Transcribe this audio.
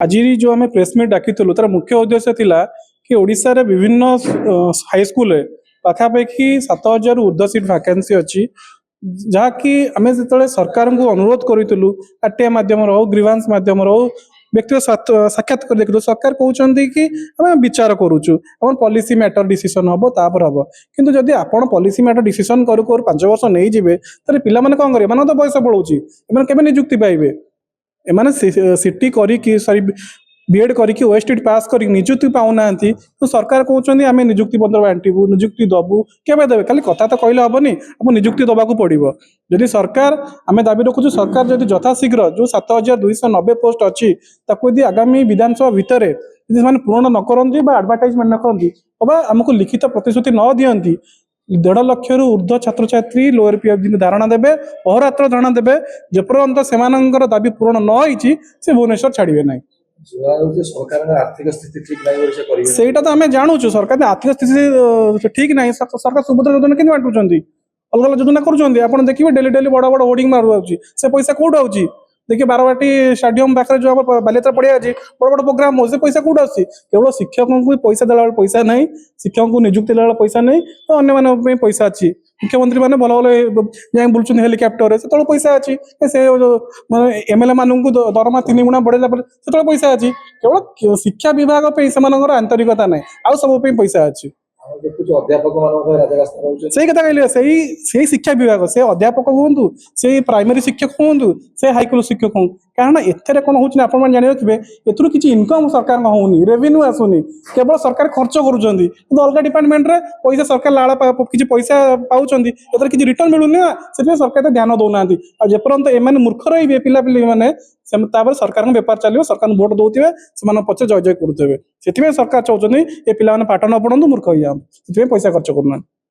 आज जो आम प्रेसमिट डाकी तार मुख्य उद्देश्य थिला कि ओडिशा रे विभिन्न हाईस्कूल पाखापाखि 7,000 ऊर्ध्व सीट वैकेंसी अच्छी जहाँकि आम जो सरकार को अनुरोध करूँ आरटीआई मध्यम हो ग्रीवांस मध्यम हो व्यक्तिगत साक्षात्कार देखु सरकार कहते कि आम विचार करुचु आम पॉलिसी मैटर डिसीजन हम तापर हम किंतु जदि आपण पॉलिसी मैटर डिसीजन करू करू 5 वर्ष नहीं जिवे तारे पिला माने कौन करेंगे तो बयस पड़ोची एम केवे निजुक्ति पाइबे एमाने सीटी करी सॉरी बीएड करी ओएसटी पास कर निजुक्ति पाऊना तो सरकार कहते आम निजुक्ति पत्र बांटू निजुक्ति दबू केवे देवे खाली कथा तो कहले हेनी आपको निजुक्ति दबाक पड़ो जदि सरकार आम दाबी रखुचु सरकार जदि यथाशीघ्र जो 7,290 पोस्ट अच्छी यदि आगामी विधानसभा भितर यदि पूर्ण न करती एडवर्टाइजमेंट न करती अबा आमको लिखित प्रतिश्रुति न दियंती 1.5 लाख ऊर्ध्व छात्र छात्री लोअर पीएफजी धारणा देवे अहोरात्र धारणा देवे जेपर्यंत से दाबी पूर्ण न होती से भुवनेश्वर छाड़े ना आर्थिक स्थिति ठीक नहीं सेटा तो आम जानूँ सरकार आर्थिक स्थिति ठीक ना सरकार सुभद्रा योजना के बांटुंट अलग अलग योजना कर देखिए डेली डेली बड़ बड़ होर्डिंग मार से पैसा कौट आउची देखिए बारवाटी स्टाडियम पाखे जो बालियात्रा पड़िया अच्छी बड़ बड़ प्रोग्राम हो से पैसा कौट आसी केवल शिक्षकों को पैसा देला पैसा नहीं शिक्षकों को निजुक्ति देला पैसा नहीं तो अन्य पैसा अच्छी मुख्यमंत्री मैंने भल भल जाए बुलूँ हेलिकप्टर से पैसा अच्छी से एमएलए मानू दरमा 3 गुणा बढ़ेला से पैसा अच्छी केवल शिक्षा विभाग से आंतरिकता ना आउ सब पैसा अच्छी अध्यापक से कथा कहले से शिक्षा विभाग से अध्यापक हूँ से प्राइमरी शिक्षक हूँ से हाईस्कूल शिक्षक हूँ कारण एथे कौन हो जानी रखिए एथुर किसी इनकम सरकार होनी रेवेन्यू आसुनी केवल सरकार खर्च करुँच अलग डिपार्टमेंट रे पैसा सरकार लाड़ा किसी पैसा पाँच किसी रिटर्न मिलूनी ना से सरकार ध्यान दौना आपर्यंत एम मूर्ख रे पिलापिली मैंने सरकार बेपार चलो सरकार भोट दौथे से पचे जय जय करुवे से सरकार चाहते ये पिला पाठ न पढ़ू मूर्ख हो पैसा खर्च करना।